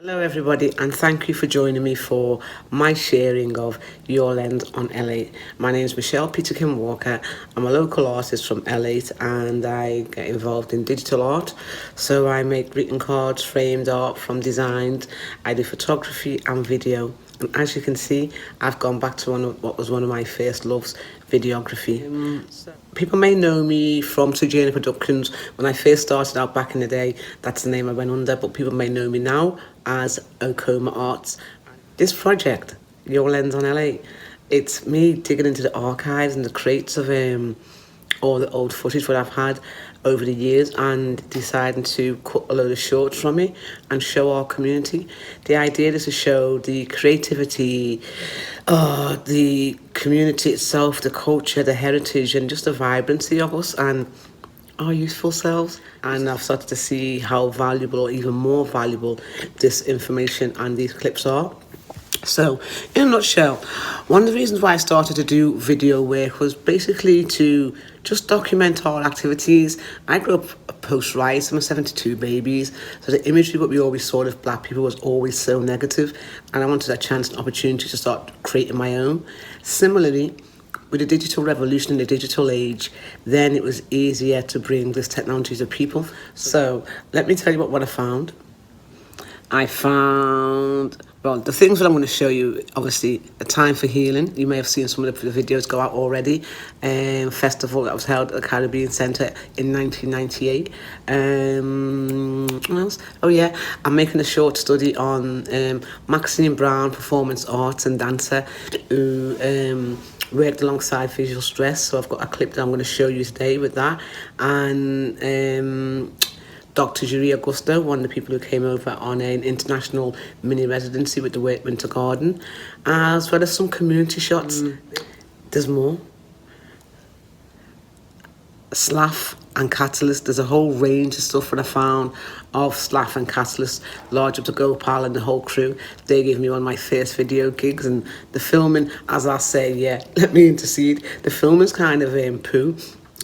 Hello everybody, and thank you for joining me for my sharing of Yore Lens on L8. My name is Michelle Peterkin Walker. I'm a local artist from L8 and I get involved in digital art. So I make greeting cards, framed art from designs. I do photography and video. And as you can see, I've gone back to what was one of my first loves, videography. People may know me from Sojourner Productions. When I first started out back in the day, that's the name I went under, but people may know me now as Okoma Arts. This project, Yore Lens on LA, it's me digging into the archives and the crates of all the old footage that I've had over the years and deciding to cut a load of shorts from it and show our community. The idea is to show the creativity, the community itself, the culture, the heritage, and just the vibrancy of us and our youthful selves. And I've started to see how valuable or even more valuable this information and these clips are. So, in a nutshell, one of the reasons why I started to do video work was basically to just document our activities. I grew up post-rice, I'm a 72 babies, so the imagery what we always saw of black people was always so negative, and I wanted a chance and opportunity to start creating my own. Similarly, with the digital revolution in the digital age, then it was easier to bring this technology to people. So, let me tell you what I found. I found, well, the things that I'm going to show you, obviously, A Time for Healing. You may have seen some of the videos go out already. Festival that was held at the Caribbean Centre in 1998. What else? Oh, yeah, I'm making a short study on Maxine Brown, performance arts and dancer, who worked alongside visual stress. So I've got a clip that I'm going to show you today with that. And Dr. Yore Augusto, one of the people who came over on an international mini residency with the Winter Garden, as well as some community shots. There's more. Slaff and Catalyst, there's a whole range of stuff that I found of Slaff and Catalyst, large up to Gopal and the whole crew. They gave me one of my first video gigs, and the filming, as I say, yeah, let me intercede, the filming's kind of poo.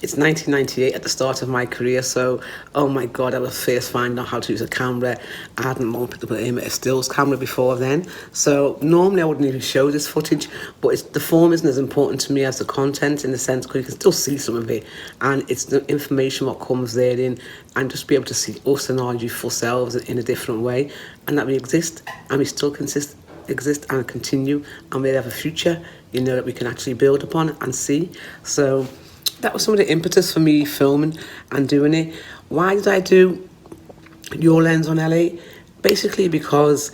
It's 1998 at the start of my career, so oh my god, I was first finding out how to use a camera. I hadn't picked up a stills camera before then, so normally I wouldn't even show this footage, but the form isn't as important to me as the content, in the sense because you can still see some of it, and it's the information what comes therein, and just be able to see us and our youthful selves in a different way, and that we exist and we still exist and continue, and we have a future, you know, that we can actually build upon and see. So that was some of the impetus for me filming and doing it. Why did I do Yore Lens on LA? Basically because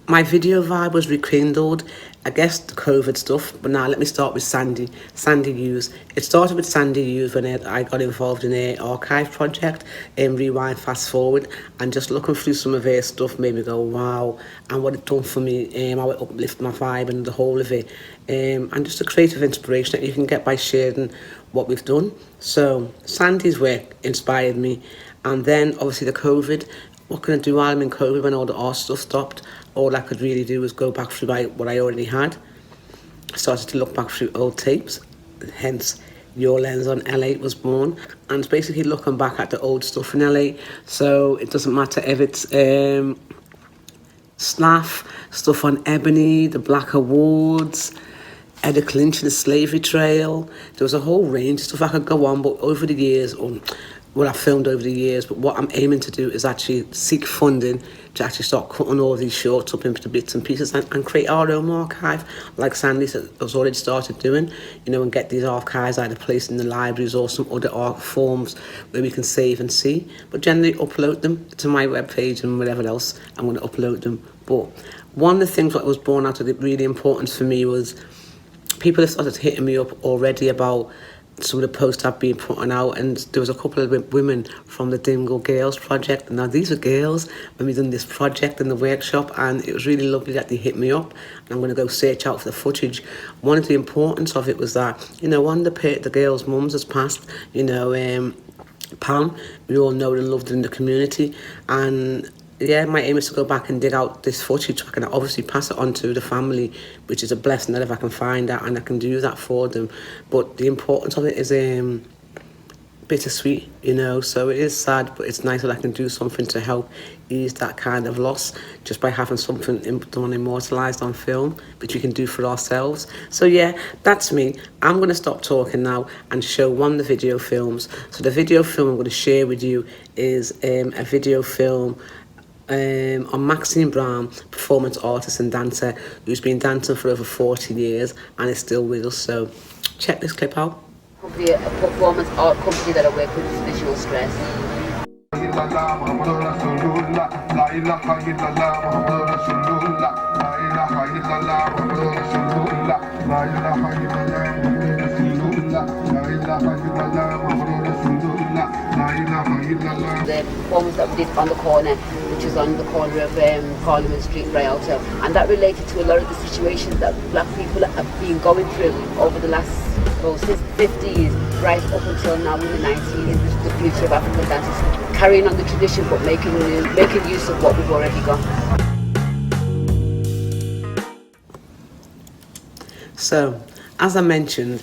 my video vibe was rekindled. I guess the COVID stuff, but now let me start with Sandy Hughes. It started with Sandy Hughes when I got involved in an archive project, Rewind Fast Forward, and just looking through some of her stuff made me go, wow, and what it done for me, how it uplifted my vibe and the whole of it, and just a creative inspiration that you can get by sharing what we've done. So Sandy's work inspired me, and then obviously the COVID. What can I do while I'm in COVID when all the art stuff stopped? All I could really do was go back through what I already had. I started to look back through old tapes, hence Yore Lens on LA was born. And it's basically looking back at the old stuff in LA. So it doesn't matter if it's Slaff, stuff on Ebony, the Black Awards, Edda Clinch and the Slavery Trail. There was a whole range of stuff I could go on, but over the years, what I filmed over the years, but what I'm aiming to do is actually seek funding to actually start cutting all these shorts up into bits and pieces and create our own archive, like Sandy has already started doing, you know, and get these archives either placed in the libraries or some other art forms where we can save and see, but generally upload them to my webpage and whatever else I'm going to upload them. But one of the things that was born out of it really important for me was people have started hitting me up already about some of the posts I've been putting out, and there was a couple of women from the Dingle Girls project. Now these are girls when we done this project in the workshop, and it was really lovely that they hit me up, and I'm going to go search out for the footage. One of the importance of it was that, you know, one of the girls' mums has passed, you know, Pam, we all know and loved in the community, and yeah, my aim is to go back and dig out this footage so I can obviously pass it on to the family, which is a blessing that if I can find that and I can do that for them. But the importance of it is bittersweet, you know. So it is sad, but it's nice that I can do something to help ease that kind of loss just by having something done immortalized on film, which we can do for ourselves. So yeah, that's me. I'm going to stop talking now and show one of the video films. So the video film I'm going to share with you is a video film on Maxine Brown, performance artist and dancer who's been dancing for over 40 years and is still with us. So check this clip out. A performance art company that I work with is Visual Stress. The performance that we did on the corner, which was on the corner of Parliament Street, Rialto, and that related to a lot of the situations that black people have been going through over the last, well, since the 50s, right up until now in the 90s, the future of African dances, carrying on the tradition but making use of what we've already got. So, as I mentioned,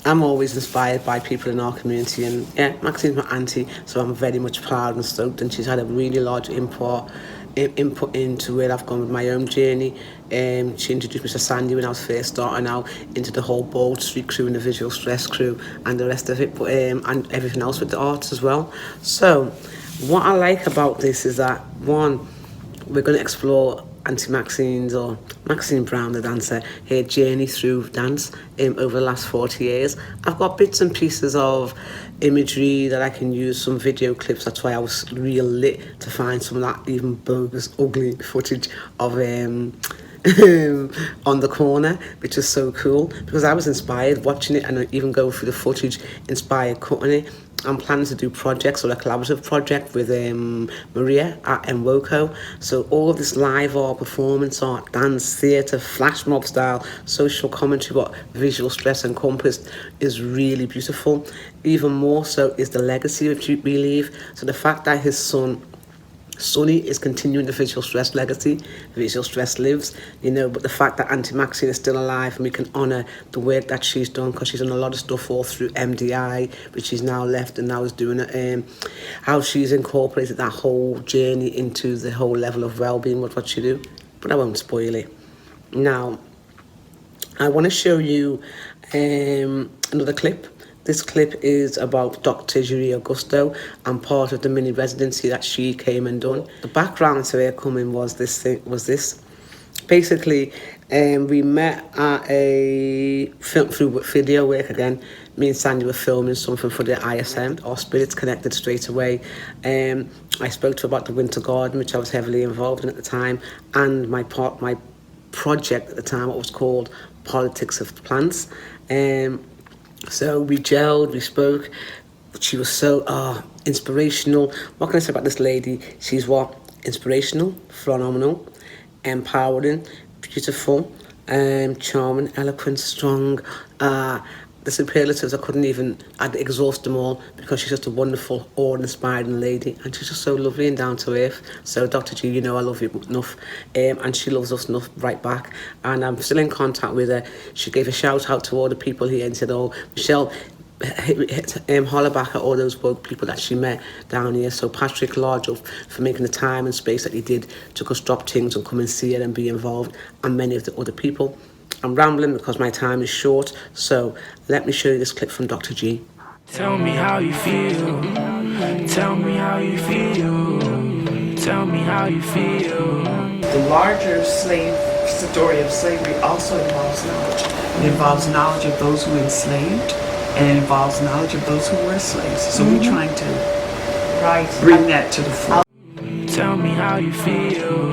I'm always inspired by people in our community, and yeah, Maxine's my auntie, so I'm very much proud and stoked, and she's had a really large input into where I've gone with my own journey. She introduced me to Sandy when I was first starting out, into the whole Bold Street crew and the Visual Stress crew and the rest of it, but and everything else with the arts as well. So what I like about this is that, one, we're going to explore Auntie Maxine's, or Maxine Brown, the dancer, her journey through dance over the last 40 years. I've got bits and pieces of imagery that I can use, some video clips. That's why I was real lit to find some of that even bogus, ugly footage of on the corner, which is so cool, because I was inspired watching it, and even going through the footage, inspired cutting it. I'm planning to do projects, or a collaborative project with Maria at MWOCO. So all of this live art, performance art, dance, theatre, flash mob style, social commentary, what Visual Stress encompassed, is really beautiful. Even more so is the legacy which we leave. So the fact that his son Sonny is continuing the Visual Stress legacy. Visual Stress lives, you know, but the fact that Auntie Maxine is still alive, and we can honour the work that she's done, because she's done a lot of stuff all through MDI, which she's now left and now is doing it. How she's incorporated that whole journey into the whole level of well-being with what she do. But I won't spoil it. Now, I want to show you another clip. This clip is about Dr. Yore Augusto and part of the mini residency that she came and done. The background to her coming was this. Basically, we met at a film through video work again. Me and Sandy were filming something for the ISM. Our spirits connected straight away. I spoke to her about the Winter Garden, which I was heavily involved in at the time, and my project at the time, what was called Politics of Plants. So we gelled, we spoke. She was so inspirational. What can I say about this lady? She's what? Inspirational, phenomenal, empowering, beautiful, charming, eloquent, strong. The superlatives, I'd exhaust them all, because she's just a wonderful, awe-inspiring lady, and she's just so lovely and down to earth. So Dr. G, you know I love you enough, and she loves us enough right back, and I'm still in contact with her. She gave a shout out to all the people here and said, oh, Michelle, holler back at all those woke people that she met down here. So Patrick, large up for making the time and space that he did to go drop things and come and see it and be involved, and many of the other people. I'm rambling because my time is short, so let me show you this clip from Dr. G. Tell me how you feel. Tell me how you feel. Tell me how you feel. The larger story of slavery also involves knowledge. It involves knowledge of those who were enslaved, and it involves knowledge of those who were slaves. So we're trying to bring that to the fore. Tell me how you feel.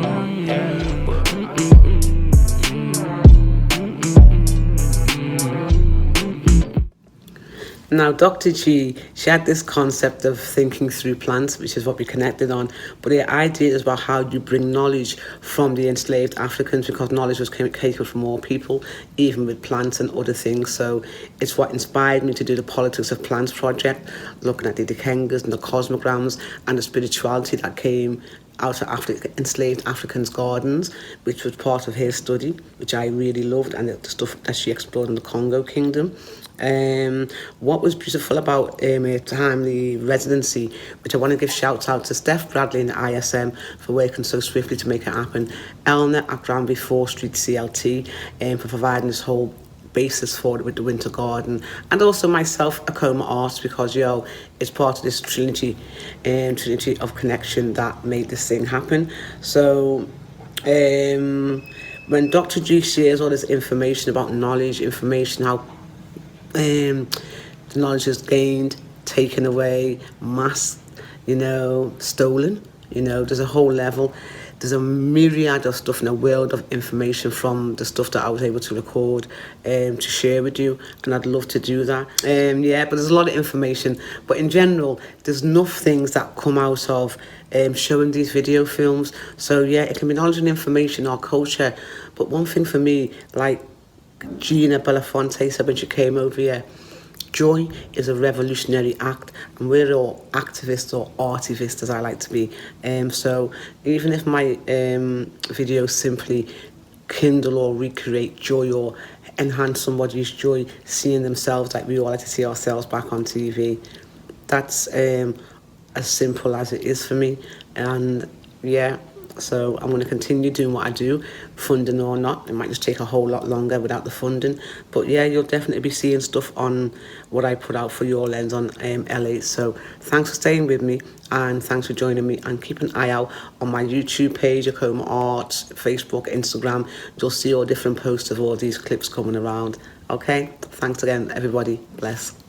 Now, Dr. G, she had this concept of thinking through plants, which is what we connected on. But the idea is about how you bring knowledge from the enslaved Africans, because knowledge was capable from all people, even with plants and other things. So it's what inspired me to do the Politics of Plants project, looking at the Dikengas and the cosmograms and the spirituality that came out of enslaved Africans' gardens, which was part of her study, which I really loved, and the stuff that she explored in the Congo Kingdom. What was beautiful about timely residency, which I want to give shout out to Steph Bradley and ISM for working so swiftly to make it happen, Elna at Granby 4th Street CLT for providing this whole basis for it with the Winter Garden, and also myself, Akoma Arts, because it's part of this trinity of connection that made this thing happen. So when Dr. G shares all this information about knowledge, information, how the knowledge is gained, taken away, masked, stolen, there's a whole level. There's a myriad of stuff in a world of information from the stuff that I was able to record to share with you, and I'd love to do that. But there's a lot of information. But in general, there's enough things that come out of showing these video films. So it can be knowledge and information or culture. But one thing for me, like Gina Belafonte said when she came over here, joy is a revolutionary act, and we're all activists or artivists, as I like to be. So even if my videos simply kindle or recreate joy or enhance somebody's joy, seeing themselves like we all like to see ourselves back on TV, that's as simple as it is for me. And so I'm going to continue doing what I do, funding or not. It might just take a whole lot longer without the funding. But you'll definitely be seeing stuff on what I put out for Yore Lens on LA. So thanks for staying with me, and thanks for joining me. And keep an eye out on my YouTube page, Akoma Arts, Facebook, Instagram. You'll see all different posts of all these clips coming around. Okay? Thanks again, everybody. Bless.